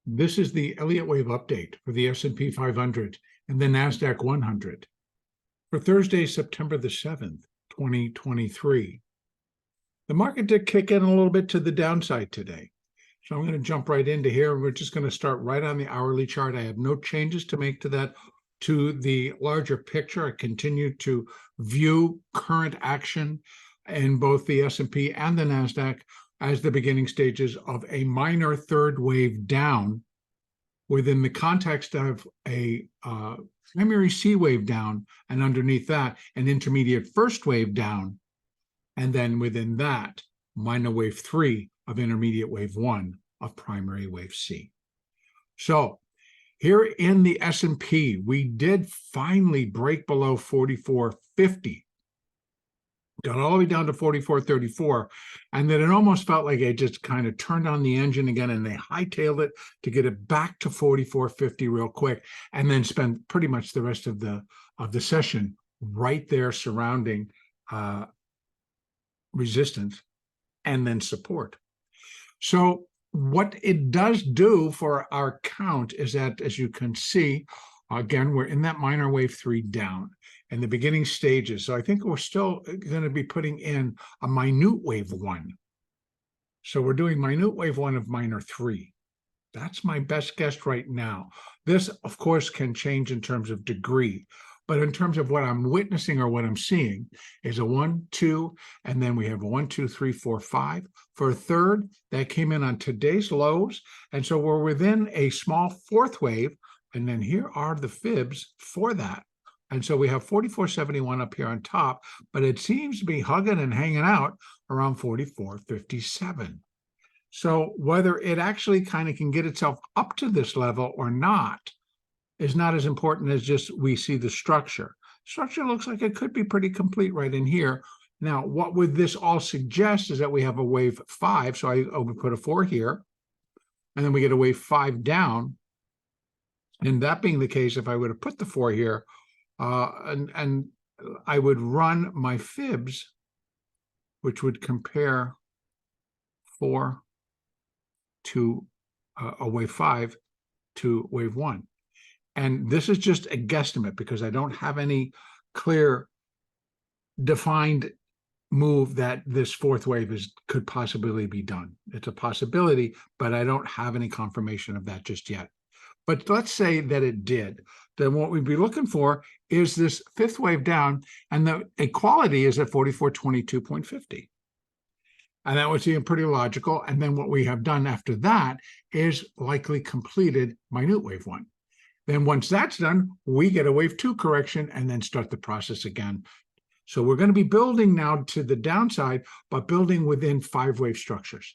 This is the Elliott wave update for the S&P 500 and the NASDAQ 100 for Thursday, September the 7th, 2023. The market did kick in a little bit to the downside today. So I'm going to jump right into here. We're just going to start right on the hourly chart. I have no changes to make to that. To the larger picture, I continue to view current action in both the S&P and the NASDAQ as the beginning stages of a minor third wave down within the context of a primary C wave down, and underneath that, an intermediate first wave down, and then within that, minor wave 3 of intermediate wave 1 of primary wave C. So here in the S&P, we did finally break below 44.50. Got all the way down to 44.34, and then it almost felt like it just kind of turned on the engine again, and they hightailed it to get it back to 44.50 real quick, and then spend pretty much the rest of the session right there surrounding resistance and then support. So what it does do for our count is that, as you can see, again, we're in that minor wave 3 down in the beginning stages. So I think we're still going to be putting in a minute wave 1. So we're doing minute wave 1 of minor 3. That's my best guess right now. This, of course, can change in terms of degree, but in terms of what I'm witnessing or what I'm seeing is a 1, 2, and then we have a 1, 2, 3, 4, 5. For a third, that came in on today's lows. And so we're within a small fourth wave. And then here are the fibs for that. And so we have 44.71 up here on top, but it seems to be hugging and hanging out around 44.57. So whether it actually kind of can get itself up to this level or not is not as important as just we see the structure. Structure looks like it could be pretty complete right in here. Now, what would this all suggest is that we have a wave 5. So I would put a 4 here, and then we get a wave 5 down. And that being the case, if I would have put the 4 here, and I would run my fibs, which would compare 4 to a wave 5 to wave 1. And this is just a guesstimate because I don't have any clear defined move that this fourth wave could possibly be done. It's a possibility, but I don't have any confirmation of that just yet. But let's say that it did. Then what we'd be looking for is this fifth wave down, and the equality is at 44.22.50. And that would seem pretty logical. And then what we have done after that is likely completed minute wave 1. Then once that's done, we get a wave 2 correction and then start the process again. So we're going to be building now to the downside, but building within 5 wave structures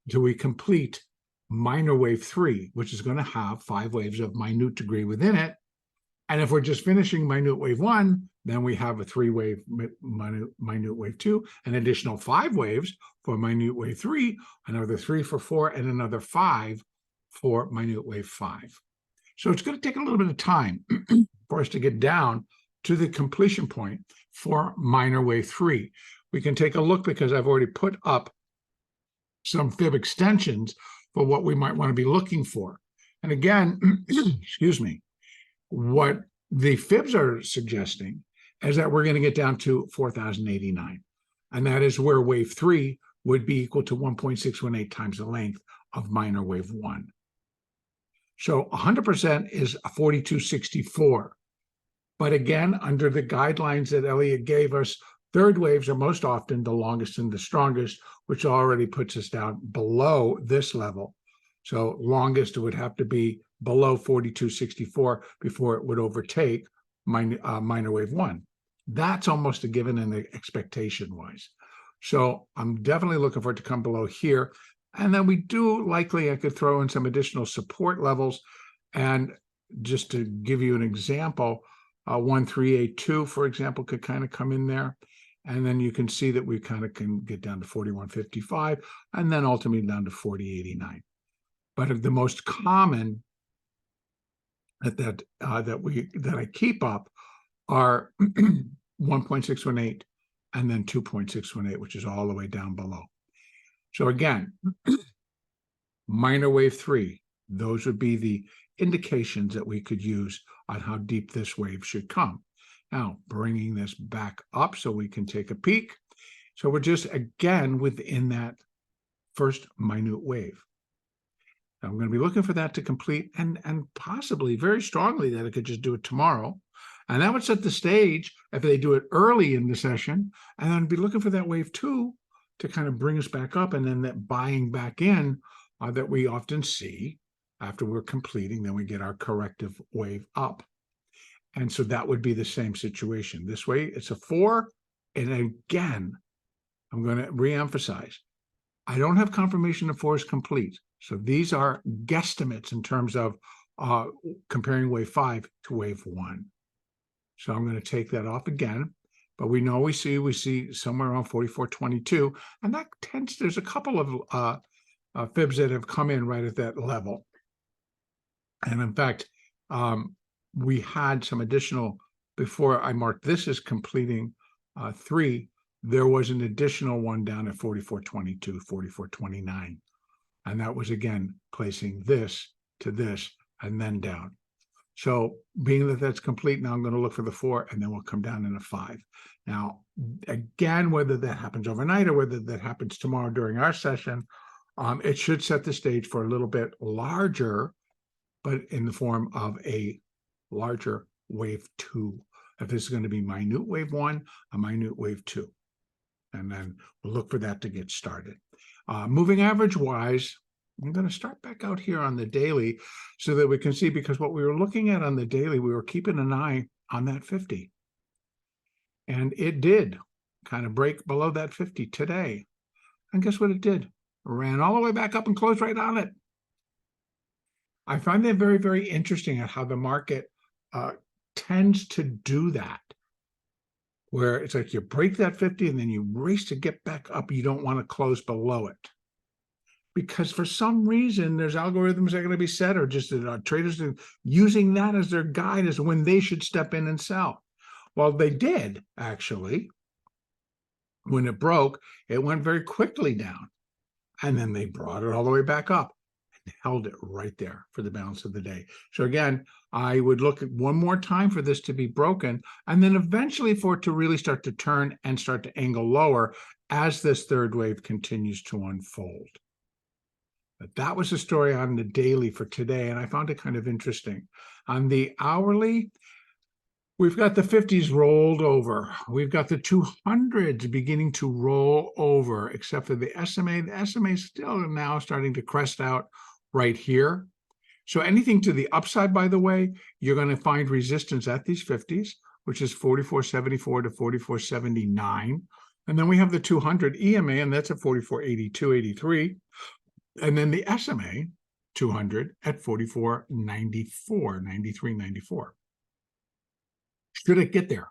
until we complete minor wave 3, which is going to have 5 waves of minute degree within it. And if we're just finishing minute wave 1, then we have a 3 wave minute wave 2, an additional 5 waves for minute wave 3, another 3 for 4, and another 5 for minute wave 5. So it's going to take a little bit of time for us to get down to the completion point for minor wave 3. We can take a look because I've already put up some fib extensions for what we might want to be looking for. And again, excuse me, what the fibs are suggesting is that we're going to get down to 4,089. And that is where wave 3 would be equal to 1.618 times the length of minor wave 1. So 100% is 42.64. But again, under the guidelines that Elliott gave us, third waves are most often the longest and the strongest, which already puts us down below this level. So longest would have to be below 42.64 before it would overtake minor wave 1. That's almost a given in the expectation-wise. So I'm definitely looking for it to come below here. And then we do likely, I could throw in some additional support levels. And just to give you an example, 1382, for example, could kind of come in there. And then you can see that we kind of can get down to 41.55 and then ultimately down to 40.89. But the most common that I keep up are 1.618 and then 2.618, which is all the way down below. So again, minor wave 3. Those would be the indications that we could use on how deep this wave should come. Now, bringing this back up so we can take a peek. So we're just, again, within that first minute wave. Now, I'm going to be looking for that to complete and possibly very strongly that it could just do it tomorrow. And that would set the stage if they do it early in the session, and then be looking for that wave 2 to kind of bring us back up, and then that buying back in that we often see after we're completing, then we get our corrective wave up. And so that would be the same situation. This way, it's a 4. And again, I'm going to reemphasize, I don't have confirmation the 4 is complete. So these are guesstimates in terms of comparing wave 5 to wave 1. So I'm going to take that off again. But we know we see somewhere around 44.22. And that tends, there's a couple of fibs that have come in right at that level. And in fact, we had some additional, before I marked this as completing 3, there was an additional one down at 44.22, 44.29. And that was, again, placing this to this and then down. So being that that's complete, now I'm going to look for the 4, and then we'll come down in a 5. Now, again, whether that happens overnight or whether that happens tomorrow during our session, it should set the stage for a little bit larger, but in the form of a larger wave 2. If this is going to be minute wave 1, a minute wave 2. And then we'll look for that to get started. Moving average wise, I'm going to start back out here on the daily so that we can see, because what we were looking at on the daily, we were keeping an eye on that 50. And it did kind of break below that 50 today. And guess what it did? Ran all the way back up and closed right on it. I find that very, very interesting at how the market tends to do that, where it's like you break that 50 and then you race to get back up. You don't want to close below it. Because for some reason, there's algorithms that are going to be set, or just traders are using that as their guide as when they should step in and sell. Well, they did, actually. When it broke, it went very quickly down. And then they brought it all the way back up and held it right there for the balance of the day. So again, I would look at one more time for this to be broken, and then eventually for it to really start to turn and start to angle lower as this third wave continues to unfold. But that was the story on the daily for today, and I found it kind of interesting. On the hourly, we've got the 50s rolled over. We've got the 200s beginning to roll over, except for the SMA. The SMA is still now starting to crest out right here. So anything to the upside, by the way, you're going to find resistance at these 50s, which is 44.74 to 44.79. And then we have the 200 EMA, and that's at 44.82, 83. And then the SMA 200 at 44.94, 93, 94. Should it get there?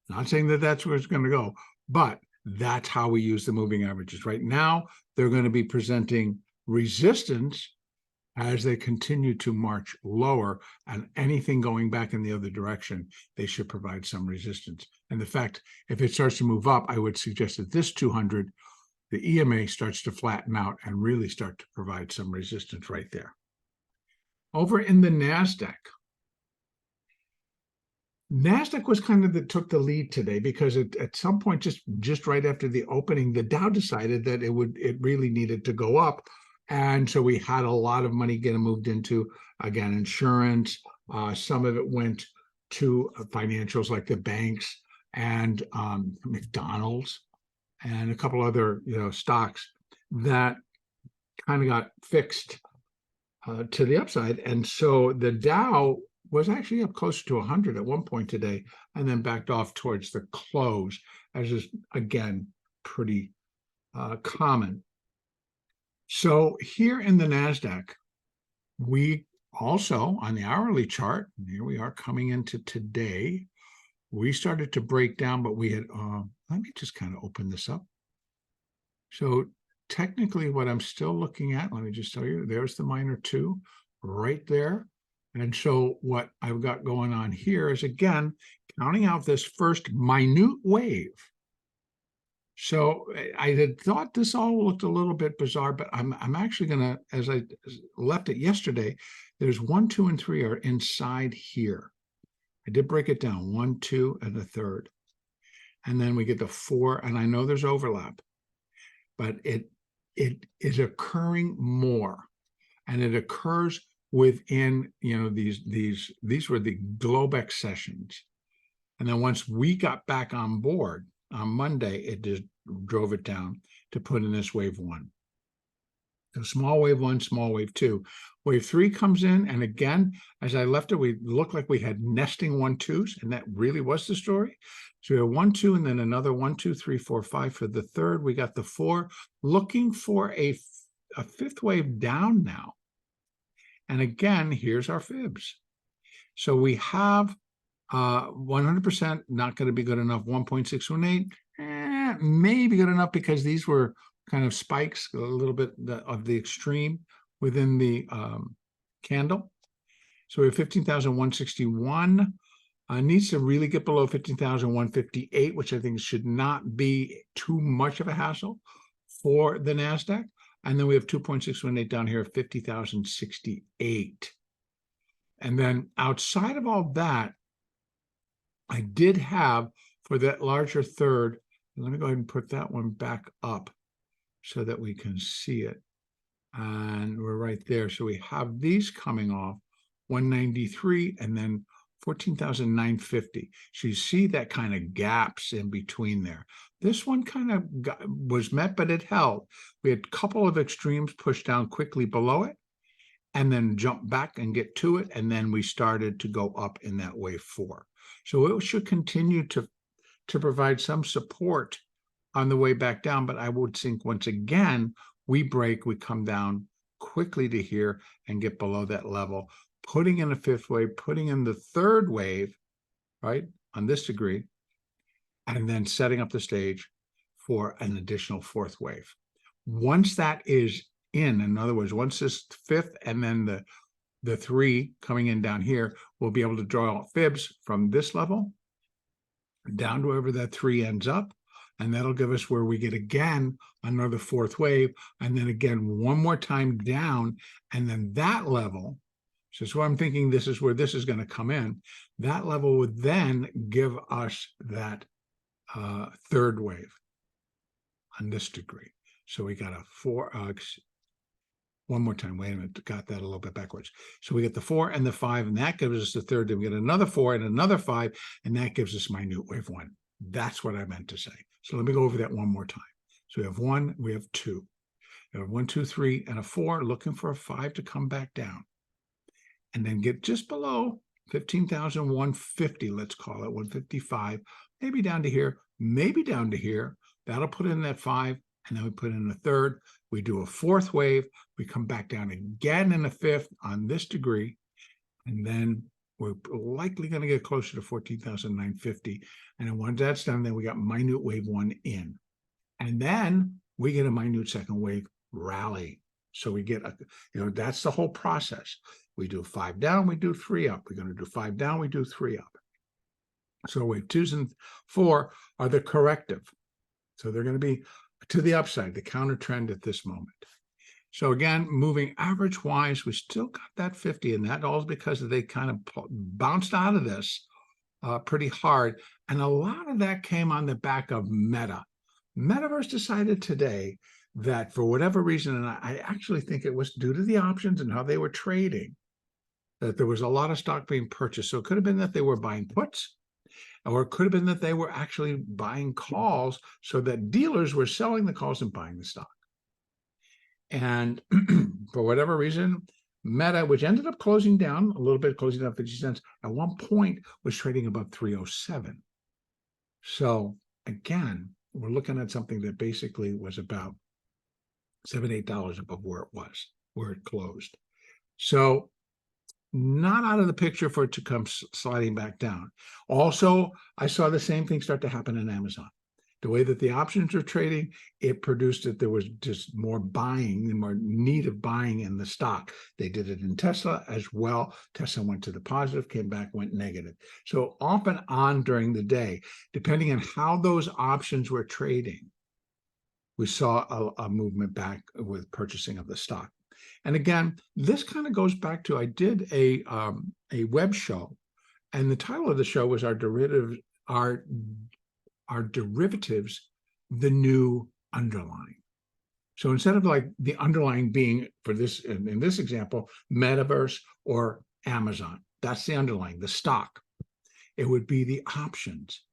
Not saying that that's where it's going to go, but that's how we use the moving averages. Right now, they're going to be presenting resistance as they continue to march lower, and anything going back in the other direction, they should provide some resistance. And the fact, if it starts to move up, I would suggest that this 200, the EMA, starts to flatten out and really start to provide some resistance right there. Over in the NASDAQ, NASDAQ was kind of that took the lead today, because at some point, just right after the opening, the Dow decided that it really needed to go up. And so we had a lot of money getting moved into, again, insurance. Some of it went to financials like the banks and McDonald's and a couple other stocks that kind of got fixed to the upside. And so the Dow was actually up closer to 100 at one point today, and then backed off towards the close, as is, again, pretty common. So here in the NASDAQ, we also, on the hourly chart, here we are coming into today, we started to break down, but we had, let me just kind of open this up. So technically what I'm still looking at, let me just tell you, there's the minor 2 right there. And so what I've got going on here is, again, counting out this first minute wave. So I had thought this all looked a little bit bizarre, but I'm actually gonna, as I left it yesterday, there's 1, 2, and 3 are inside here. I did break it down, 1, 2, and a third. And then we get the 4, and I know there's overlap, but it is occurring more. And it occurs within, these were the Globex sessions. And then once we got back on board on Monday, it just drove it down to put in this wave 1. So small wave 1, small wave 2. Wave 3 comes in, and again, as I left it, we looked like we had nesting 1-2s, and that really was the story. So we have 1, 2, and then another 1, 2, 3, 4, 5 for the third. We got the 4, looking for a fifth wave down now. And again, here's our fibs. So we have 100% not going to be good enough. 1.618, maybe good enough because these were kind of spikes, a little bit of the extreme within the candle. So we have 15,161. Needs to really get below 15,158, which I think should not be too much of a hassle for the NASDAQ. And then we have 2.618 down here, 50,068. And then outside of all that, I did have for that larger third, let me go ahead and put that one back up so that we can see it. And we're right there. So we have these coming off, 193 and then 14,950. So you see that kind of gaps in between there. This one kind of was met, but it held. We had a couple of extremes push down quickly below it and then jump back and get to it. And then we started to go up in that wave 4. So it should continue to provide some support on the way back down. But I would think once again, we break, we come down quickly to here and get below that level, putting in a fifth wave, putting in the third wave, right, on this degree, and then setting up the stage for an additional fourth wave. Once that is in other words, once this fifth and then the 3 coming in down here, we'll be able to draw out fibs from this level down to wherever that 3 ends up. And that'll give us where we get again another fourth wave, and then again one more time down, and then that level. So that's why I'm thinking this is where this is going to come in. That level would then give us that third wave on this degree. So we got a 4. One more time. Wait a minute. Got that a little bit backwards. So we get the 4 and the 5, and that gives us the third. Then we get another 4 and another 5, and that gives us minute wave 1. That's what I meant to say. So let me go over that one more time. So we have 1, we have 2. We have 1, 2, 3, and a 4, looking for a 5 to come back down. And then get just below 15,150, let's call it 155, maybe down to here, maybe down to here. That'll put in that 5, and then we put in a third. We do a fourth wave. We come back down again in a fifth on this degree, and then we're likely going to get closer to 14,950. And then once that's done, then we got minute wave 1 in. And then we get a minute second wave rally. So we get, that's the whole process. We do 5 down, we do 3 up. We're going to do 5 down, we do 3 up. So wave 2s and 4 are the corrective. So they're going to be to the upside, the counter trend at this moment. So again, moving average wise, we still got that 50, and that all is because they kind of bounced out of this pretty hard. And a lot of that came on the back of Meta. Metaverse decided today that for whatever reason, and I actually think it was due to the options and how they were trading, that there was a lot of stock being purchased. So it could have been that they were buying puts, or it could have been that they were actually buying calls so that dealers were selling the calls and buying the stock. And for whatever reason, Meta, which ended up closing down a little bit, closing down 50 cents, at one point was trading above 307. So again, we're looking at something that basically was about $7, $8 above where it was, where it closed. So not out of the picture for it to come sliding back down. Also, I saw the same thing start to happen in Amazon. The way that the options are trading, it produced that there was just more buying, more need of buying in the stock. They did it in Tesla as well. Tesla went to the positive, came back, went negative. So off and on during the day, depending on how those options were trading, we saw a movement back with purchasing of the stock. And again, this kind of goes back to, I did a web show, and the title of the show was our derivatives, the new underlying. So instead of like the underlying being, for this, in this example, metaverse or Amazon, that's the underlying, the stock. It would be the options.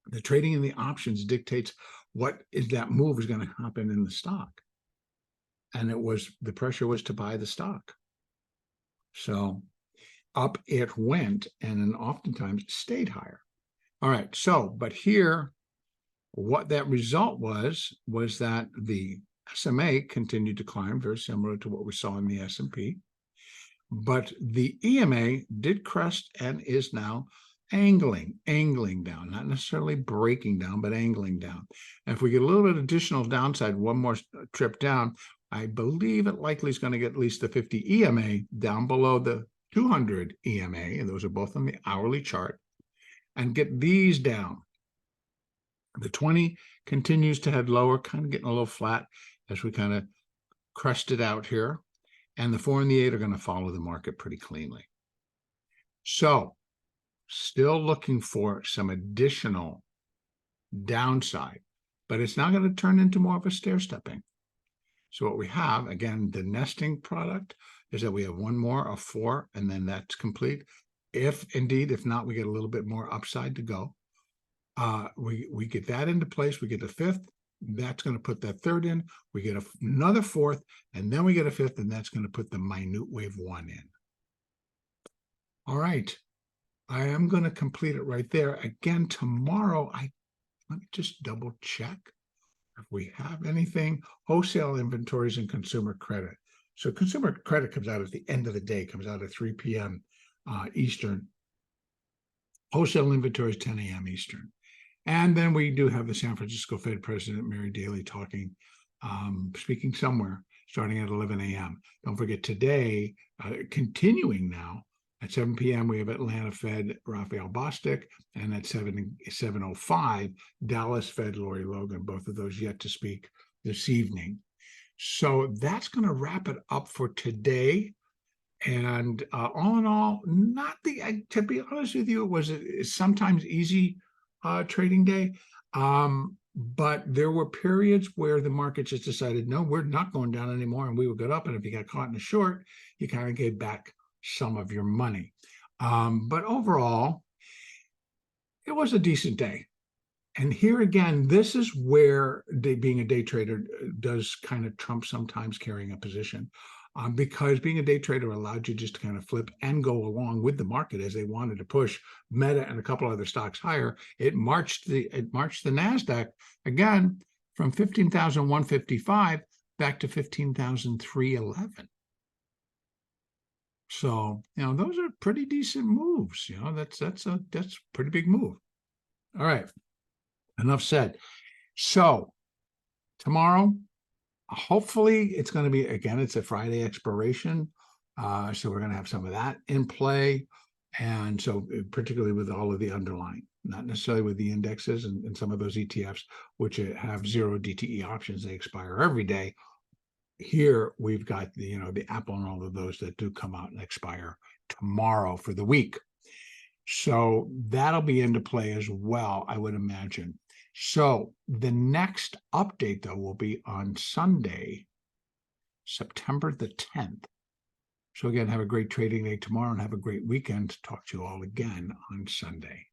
The trading in the options dictates what is that move is going to happen in the stock. And the pressure was to buy the stock. So up it went, and then oftentimes stayed higher. All right, so, but here, what that result was that the SMA continued to climb, very similar to what we saw in the S&P. But the EMA did crest and is now angling down, not necessarily breaking down, but angling down. And if we get a little bit additional downside, one more trip down, I believe it likely is going to get at least the 50 EMA down below the 200 EMA, and those are both on the hourly chart, and get these down. The 20 continues to head lower, kind of getting a little flat as we kind of crest it out here. And the 4 and the 8 are going to follow the market pretty cleanly. So still looking for some additional downside, but it's not going to turn into more of a stair-stepping. So what we have, again, the nesting product is that we have one more of 4, and then that's complete. If not, we get a little bit more upside to go. We get that into place. We get the 5th. That's going to put that 3rd in. We get another 4th, and then we get a 5th, and that's going to put the minute wave 1 in. All right. I am going to complete it right there. Again, tomorrow, let me just double check if we have anything. Wholesale inventories and consumer credit. So consumer credit comes out at the end of the day, comes out at 3 p.m. Eastern. Wholesale inventories 10 a.m. Eastern. And then we do have the San Francisco Fed President Mary Daly speaking somewhere, starting at 11 a.m. Don't forget today, continuing now, at 7 p.m. we have Atlanta Fed Raphael Bostic, and at 7:05 Dallas Fed Lori Logan, both of those yet to speak this evening. So that's going to wrap it up for today. And all in all, to be honest with you, it was sometimes easy trading day. But there were periods where the market just decided, no, we're not going down anymore, and we would go up. And if you got caught in a short, you kind of gave back some of your money. But overall, it was a decent day. And here again, this is where being a day trader does kind of trump sometimes carrying a position. Because being a day trader allowed you just to kind of flip and go along with the market as they wanted to push Meta and a couple other stocks higher. It marched the NASDAQ again from 15,155 back to 15,311. So, those are pretty decent moves. That's a pretty big move. All right, enough said. So tomorrow, hopefully it's going to be, again, it's a Friday expiration. So we're going to have some of that in play. And so particularly with all of the underlying, not necessarily with the indexes and some of those ETFs, which have 0 DTE options, they expire every day. Here we've got the Apple and all of those that do come out and expire tomorrow for the week. So that'll be into play as well, I would imagine. So the next update, though, will be on Sunday, September the 10th. So again, have a great trading day tomorrow and have a great weekend. Talk to you all again on Sunday.